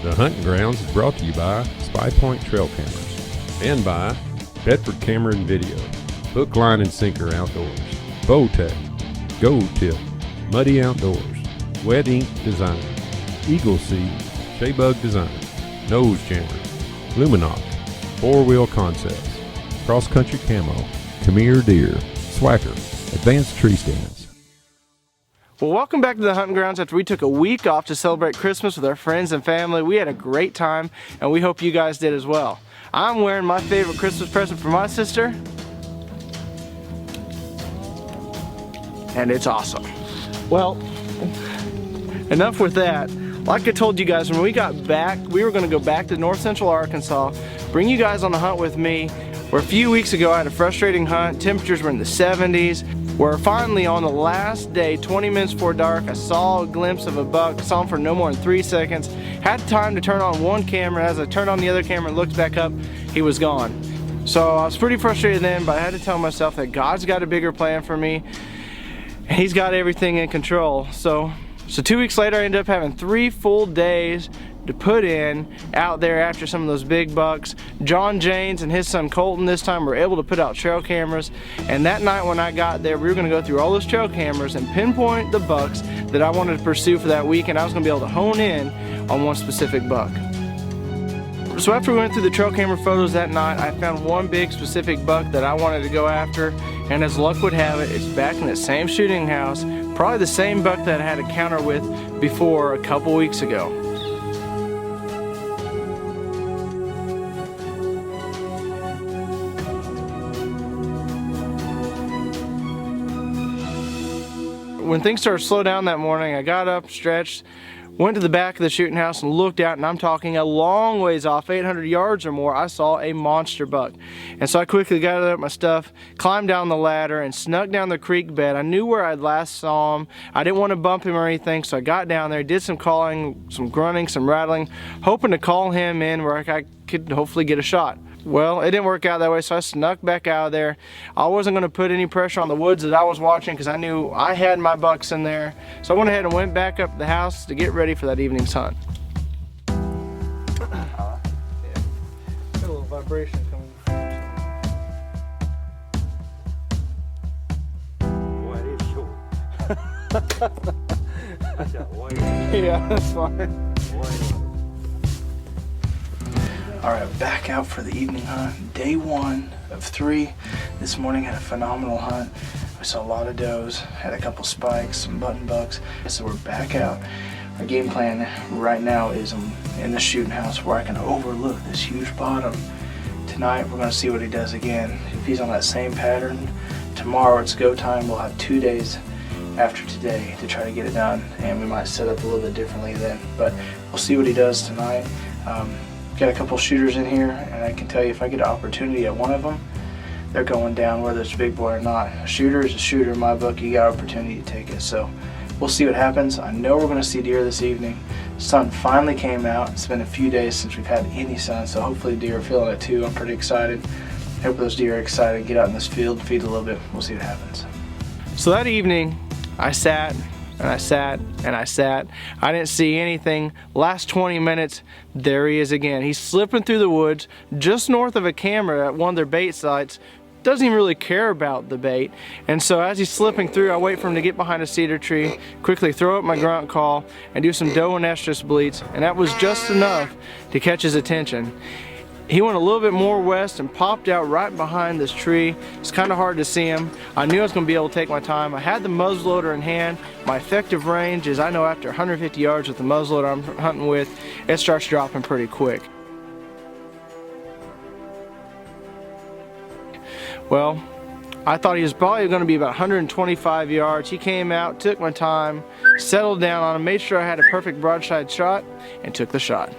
The Hunting Grounds is brought to you by Spy Point Trail Cameras and by Bedford Camera and Video, Hook, Line, and Sinker Outdoors, Bowtech, Gold Tip, Muddy Outdoors, Wet Ink Design, Eagle Seed, Shaybug Design, Nose Jammer, Luminoc, Four Wheel Concepts, Cross Country Camo, Khmer Deer, Swacker, Advanced Tree Stands. Well, welcome back to the Hunting Grounds after we took a week off to celebrate Christmas with our friends and family. We had a great time, and we hope you guys did as well. I'm wearing my favorite Christmas present for my sister, and it's awesome. Well, enough with that. Like I told you guys, when we got back, we were going to go back to north central Arkansas, bring you guys on the hunt with me, where a few weeks ago I had a frustrating hunt. Temperatures were in the 70s. Where finally on the last day, 20 minutes before dark, I saw a glimpse of a buck. I saw him for no more than 3 seconds. Had time to turn on one camera. As I turned on the other camera and looked back up, he was gone. So I was pretty frustrated then, but I had to tell myself that God's got a bigger plan for me, and He's got everything in control. So 2 weeks later, I ended up having 3 full days to put in out there after some of those big bucks. John Janes and his son Colton this time were able to put out trail cameras, and that night when I got there, we were going to go through all those trail cameras and pinpoint the bucks that I wanted to pursue for that week, and I was going to be able to hone in on one specific buck. So after we went through the trail camera photos that night, I found one big specific buck that I wanted to go after, and as luck would have it, it's back in that same shooting house, probably the same buck that I had a encounter with before a couple weeks ago. When things started to slow down that morning, I got up, stretched, went to the back of the shooting house and looked out, and I'm talking a long ways off, 800 yards or more, I saw a monster buck. And so I quickly gathered up my stuff, climbed down the ladder, and snuck down the creek bed. I knew where I'd last saw him. I didn't want to bump him or anything, so I got down there, did some calling, some grunting, some rattling, hoping to call him in where I could hopefully get a shot. Well, it didn't work out that way, so I snuck back out of there. I wasn't going to put any pressure on the woods that I was watching because I knew I had my bucks in there. So I went ahead and went back up to the house to get ready for that evening's hunt. Got a little vibration coming. Boy, it is short. That's a way. Yeah, that's fine. Alright, back out for the evening hunt. Day 1 of 3. This morning had a phenomenal hunt. We saw a lot of does, had a couple spikes, some button bucks. So we're back out. Our game plan right now is I'm in the shooting house where I can overlook this huge bottom. Tonight we're going to see what he does again. If he's on that same pattern, tomorrow it's go time. We'll have 2 days after today to try to get it done, and we might set up a little bit differently then. But we'll see what he does tonight. Got a couple shooters in here, and I can tell you if I get an opportunity at one of them, they're going down whether it's a big boy or not. A shooter is a shooter in my book. You got an opportunity to take it. So we'll see what happens. I know we're going to see deer this evening. Sun finally came out. It's been a few days since we've had any sun, so hopefully deer are feeling it too. I'm pretty excited. Hope those deer are excited. Get out in this field and feed a little bit. We'll see what happens. So that evening, I sat and I sat and I sat. I didn't see anything. Last 20 minutes, there he is again. He's slipping through the woods just north of a camera at one of their bait sites. Doesn't even really care about the bait. And so as he's slipping through, I wait for him to get behind a cedar tree, quickly throw up my grunt call, and do some doe and estrus bleats. And that was just enough to catch his attention. He went a little bit more west and popped out right behind this tree. It's kind of hard to see him. I knew I was going to be able to take my time. I had the muzzleloader in hand. My effective range is, I know after 150 yards with the muzzleloader I'm hunting with, it starts dropping pretty quick. Well, I thought he was probably going to be about 125 yards. He came out, took my time, settled down on him, made sure I had a perfect broadside shot, and took the shot.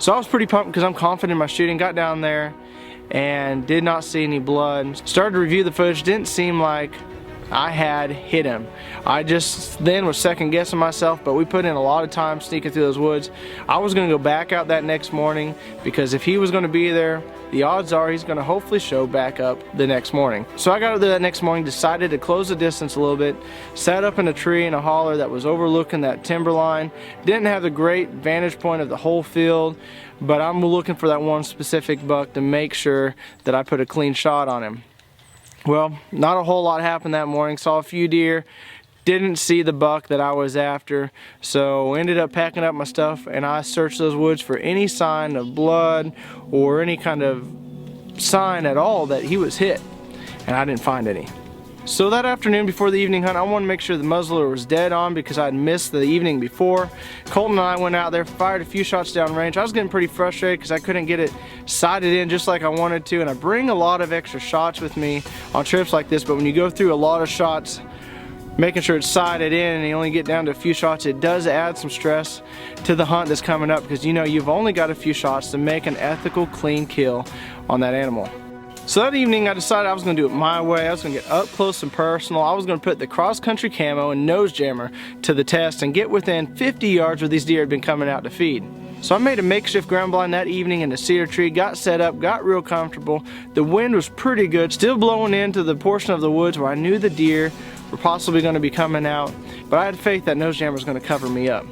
So I was pretty pumped because I'm confident in my shooting. Got down there and did not see any blood. Started to review the footage. Didn't seem like I had hit him. I just then was second guessing myself, but we put in a lot of time sneaking through those woods. I was gonna go back out that next morning because if he was gonna be there, the odds are he's gonna hopefully show back up the next morning. So I got out there that next morning, decided to close the distance a little bit, sat up in a tree in a holler that was overlooking that timber line. Didn't have the great vantage point of the whole field, but I'm looking for that one specific buck to make sure that I put a clean shot on him. Well, not a whole lot happened that morning. Saw a few deer, didn't see the buck that I was after, so ended up packing up my stuff and I searched those woods for any sign of blood or any kind of sign at all that he was hit, and I didn't find any. So that afternoon before the evening hunt, I wanted to make sure the muzzleloader was dead on because I'd missed the evening before. Colton and I went out there, fired a few shots down range. I was getting pretty frustrated because I couldn't get it sighted in just like I wanted to, and I bring a lot of extra shots with me on trips like this, but when you go through a lot of shots, making sure it's sighted in and you only get down to a few shots, it does add some stress to the hunt that's coming up because you know you've only got a few shots to make an ethical, clean kill on that animal. So that evening I decided I was going to do it my way. I was going to get up close and personal. I was going to put the cross-country camo and nose jammer to the test and get within 50 yards where these deer had been coming out to feed. So I made a makeshift ground blind that evening in the cedar tree, got set up, got real comfortable. The wind was pretty good, still blowing into the portion of the woods where I knew the deer were possibly going to be coming out, but I had faith that nose jammer was going to cover me up.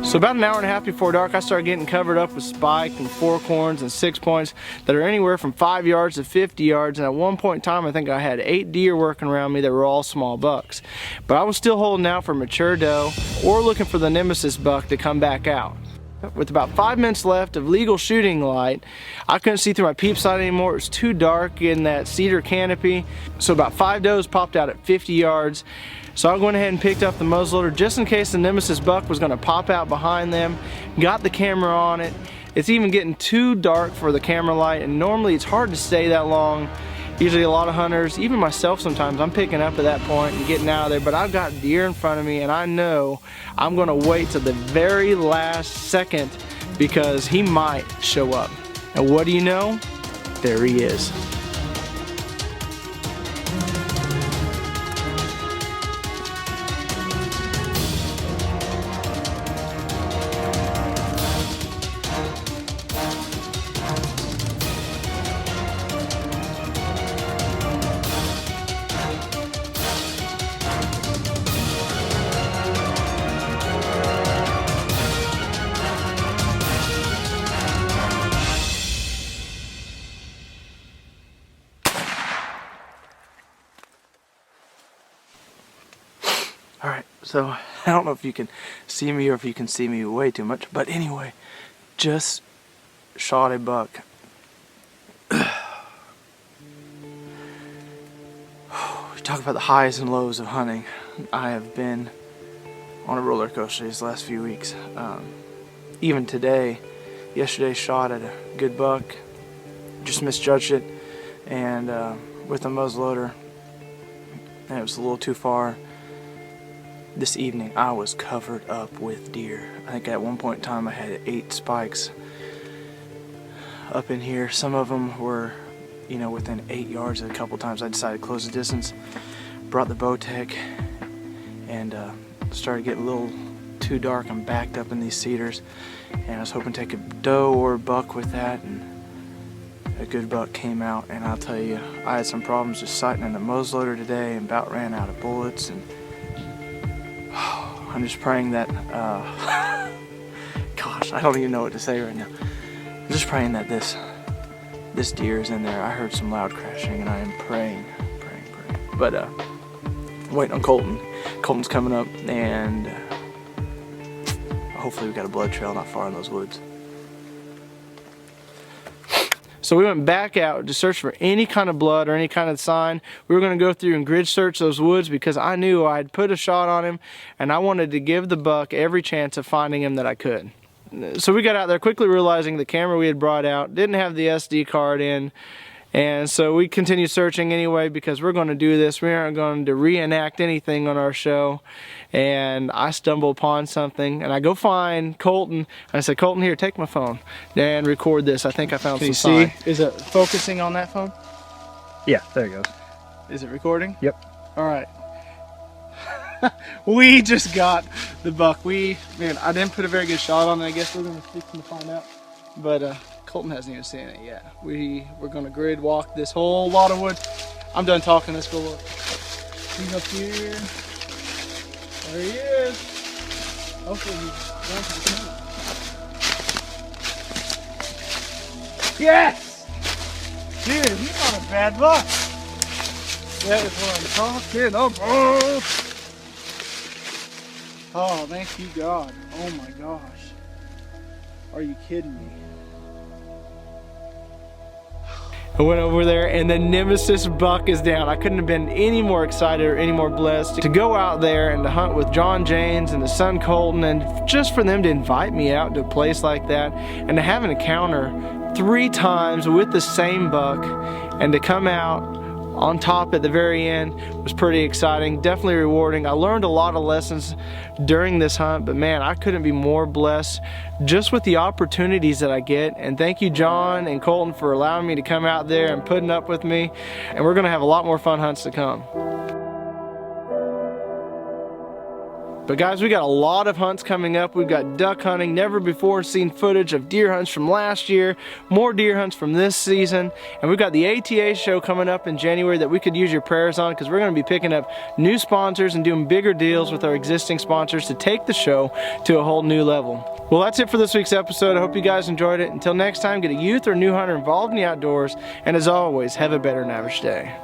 So about an hour and a half before dark, I started getting covered up with spike and fork horns and 6 points that are anywhere from 5 yards to 50 yards. And at one point in time, I think I had 8 deer working around me that were all small bucks. But I was still holding out for mature doe or looking for the Nemesis Buck to come back out. With about 5 minutes left of legal shooting light, I couldn't see through my peep sight anymore. It was too dark in that cedar canopy. So about 5 does popped out at 50 yards. So I went ahead and picked up the muzzleloader just in case the Nemesis Buck was going to pop out behind them. Got the camera on it. It's even getting too dark for the camera light, and normally it's hard to stay that long. Usually a lot of hunters, even myself sometimes, I'm picking up at that point and getting out of there, but I've got deer in front of me and I know I'm going to wait till the very last second because he might show up. And what do you know? There he is. Alright, so I don't know if you can see me or if you can see me way too much, but anyway, just shot a buck. Talk about the highs and lows of hunting. I have been on a roller coaster these last few weeks. Even today, yesterday shot at a good buck, just misjudged it, and with a muzzleloader, and it was a little too far. This evening I was covered up with deer. I think at one point in time I had 8 spikes up in here. Some of them were, you know, within 8 yards. A couple times I decided to close the distance, brought the Bowtech, and started getting a little too dark. I'm backed up in these cedars, and I was hoping to take a doe or a buck with that, and a good buck came out. And I'll tell you, I had some problems just sighting in the muzzleloader today and about ran out of bullets. And I'm just praying that, gosh, I don't even know what to say right now. I'm just praying that this deer is in there. I heard some loud crashing and I am praying. But waiting on Colton. Colton's coming up, and hopefully we got a blood trail not far in those woods. So we went back out to search for any kind of blood or any kind of sign. We were going to go through and grid search those woods because I knew I'd put a shot on him and I wanted to give the buck every chance of finding him that I could. so we got out there quickly realizing the camera we had brought out didn't have the SD card in. And so we continued searching anyway because we're going to do this. We aren't going to reenact anything on our show. And I stumble upon something and I go find Colton. And I said, Colton, here, take my phone and record this. I think I found some sign. Is it focusing on that phone? Yeah, there it goes. Is it recording? Yep. All right. We just got the buck. Man, I didn't put a very good shot on it. I guess we're going to fix him to find out. But Colton hasn't even seen it yet. We're going to grid walk this whole lot of wood. I'm done talking. Let's go look. He's up here. There he is. Hopefully he's going to the camera. Yes! Dude, he's not a bad buck. That is what I'm talking about. Oh, thank you, God. Oh my gosh. Are you kidding me? I went over there and the Nemesis Buck is down. I couldn't have been any more excited or any more blessed to go out there and to hunt with John James and his son Colton, and just for them to invite me out to a place like that and to have an encounter 3 times with the same buck and to come out on top at the very end was pretty exciting, definitely rewarding. I learned a lot of lessons during this hunt, but man, I couldn't be more blessed just with the opportunities that I get. And thank you, John and Colton, for allowing me to come out there and putting up with me. And we're gonna have a lot more fun hunts to come. But guys, we got a lot of hunts coming up. We've got duck hunting, never before seen footage of deer hunts from last year, more deer hunts from this season, and we've got the ATA show coming up in January that we could use your prayers on, because we're going to be picking up new sponsors and doing bigger deals with our existing sponsors to take the show to a whole new level. Well, that's it for this week's episode. I hope you guys enjoyed it. Until next time, get a youth or new hunter involved in the outdoors, and as always, have a better than average day.